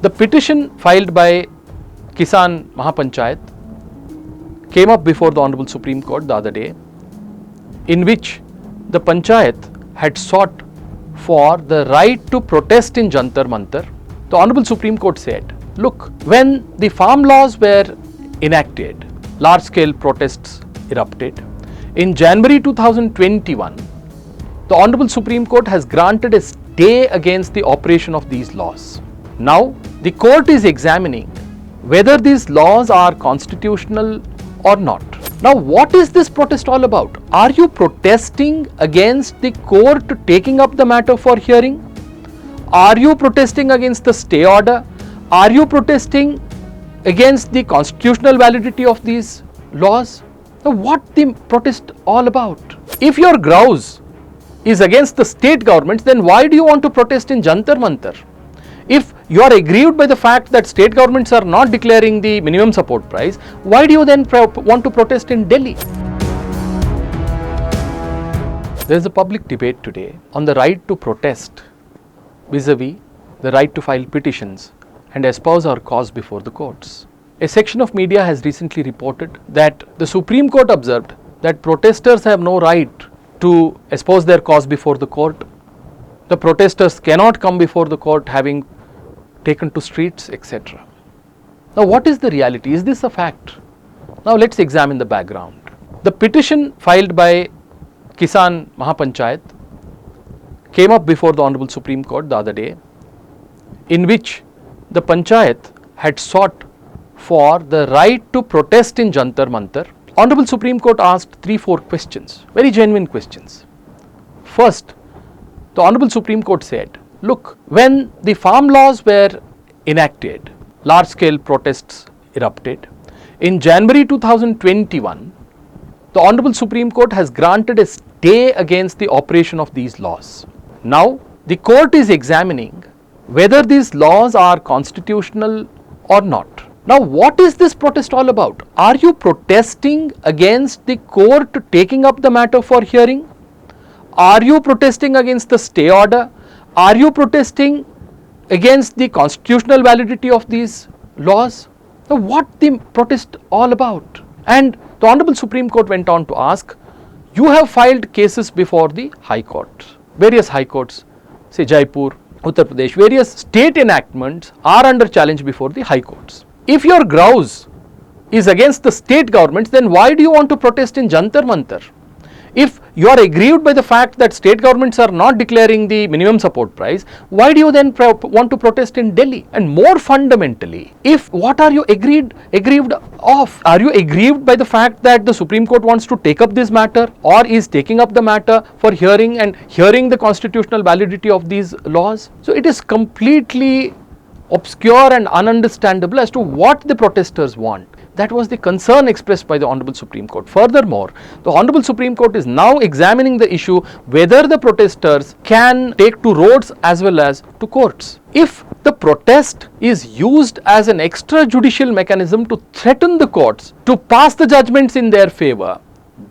The petition filed by Kisan Mahapanchayat came up before the Honorable Supreme Court the other day, in which the Panchayat had sought for the right to protest in Jantar Mantar. The Honorable Supreme Court said, look, when the farm laws were enacted, large-scale protests erupted. In January 2021, the Honorable Supreme Court has granted a stay against the operation of these laws. Now, the court is examining whether these laws are constitutional or not. Now, what is this protest all about? Are you protesting against the court taking up the matter for hearing? Are you protesting against the stay order? Are you protesting against the constitutional validity of these laws? Now, what the protest all about? If your grouse is against the state governments, then why do you want to protest in Jantar Mantar? If you are aggrieved by the fact that state governments are not declaring the minimum support price, why do you then want to protest in Delhi? There is a public debate today on the right to protest vis-a-vis the right to file petitions and espouse our cause before the courts. A section of media has recently reported that the Supreme Court observed that protesters have no right to espouse their cause before the court. The protesters cannot come before the court having taken to streets, etc. Now, what is the reality? Is this a fact? Now, let's examine the background. The petition filed by Kisan Mahapanchayat came up before the Honorable Supreme Court the other day, in which the Panchayat had sought for the right to protest in Jantar Mantar. Honorable Supreme Court asked 3-4 questions, very genuine questions. First, the Honorable Supreme Court said, look, when the farm laws were enacted, large-scale protests erupted. In January 2021, the Honorable Supreme Court has granted a stay against the operation of these laws. Now, the court is examining whether these laws are constitutional or not. Now, what is this protest all about? Are you protesting against the court taking up the matter for hearing? Are you protesting against the stay order? Are you protesting against the constitutional validity of these laws? Now, what the protest all about? And the Honorable Supreme Court went on to ask, you have filed cases before the High Court, various High Courts, say Jaipur, Uttar Pradesh, various state enactments are under challenge before the High Courts. If your grouse is against the state governments, then why do you want to protest in Jantar Mantar? If you are aggrieved by the fact that state governments are not declaring the minimum support price, why do you then want to protest in Delhi? And more fundamentally, what are you aggrieved of? Are you aggrieved by the fact that the Supreme Court wants to take up this matter or is taking up the matter for hearing and hearing the constitutional validity of these laws? So it is completely obscure and ununderstandable as to what the protesters want. That was the concern expressed by the Honorable Supreme Court. Furthermore, the Honorable Supreme Court is now examining the issue whether the protesters can take to roads as well as to courts. If the protest is used as an extrajudicial mechanism to threaten the courts to pass the judgments in their favor,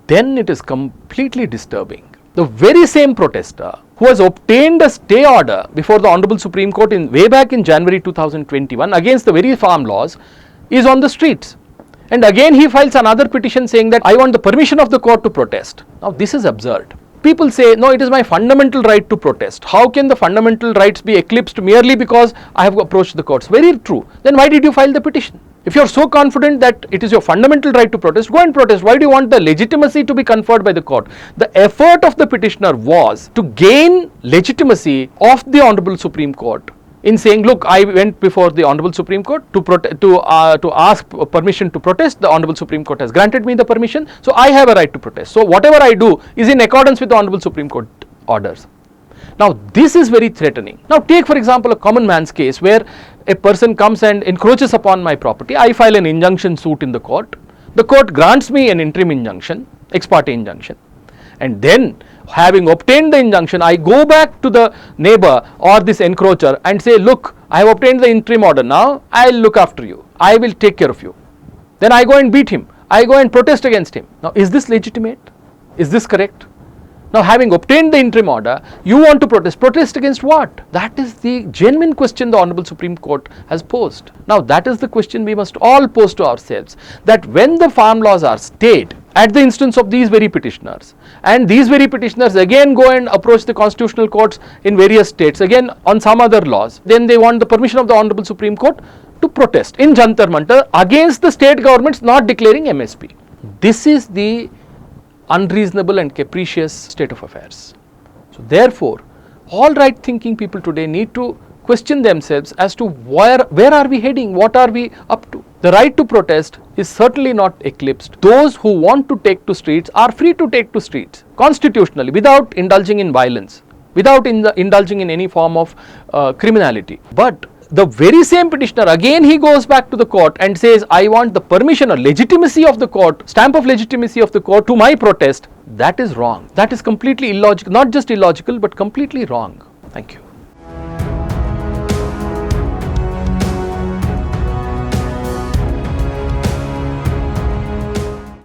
then it is completely disturbing. The very same protester who has obtained a stay order before the Honorable Supreme Court way back in January 2021 against the very farm laws is on the streets. And again he files another petition saying that I want the permission of the court to protest. Now this is absurd. People say, no, it is my fundamental right to protest. How can the fundamental rights be eclipsed merely because I have approached the courts? Very true. Then why did you file the petition? If you are so confident that it is your fundamental right to protest, go and protest. Why do you want the legitimacy to be conferred by the court? The effort of the petitioner was to gain legitimacy of the Honorable Supreme Court in saying, look, I went before the Honorable Supreme Court to ask permission to protest. The Honorable Supreme Court has granted me the permission, so I have a right to protest. So whatever I do is in accordance with the Honorable Supreme Court orders. Now this is very threatening. Now take for example a common man's case where a person comes and encroaches upon my property. I file an injunction suit in the court. The court grants me an interim injunction, ex parte injunction, and then having obtained the injunction, I go back to the neighbor or this encroacher and say, look, I have obtained the interim order, now I will look after you, I will take care of you. Then I go and beat him, I go and protest against him. Now is this legitimate? Is this correct? Now, having obtained the interim order, you want to protest. Protest against what? That is the genuine question the Honorable Supreme Court has posed. Now, that is the question we must all pose to ourselves, that when the farm laws are stayed at the instance of these very petitioners, and these very petitioners again go and approach the constitutional courts in various states again on some other laws, then they want the permission of the Honorable Supreme Court to protest in Jantar Mantar against the state governments not declaring MSP. This is the unreasonable and capricious state of affairs. So therefore, all right thinking people today need to question themselves as to where are we heading, what are we up to. The right to protest is certainly not eclipsed. Those who want to take to streets are free to take to streets constitutionally without indulging in violence, without indulging in any form of criminality. But the very same petitioner, again he goes back to the court and says, I want the permission or legitimacy of the court, stamp of legitimacy of the court to my protest. That is wrong. That is completely illogical, not just illogical but completely wrong. Thank you.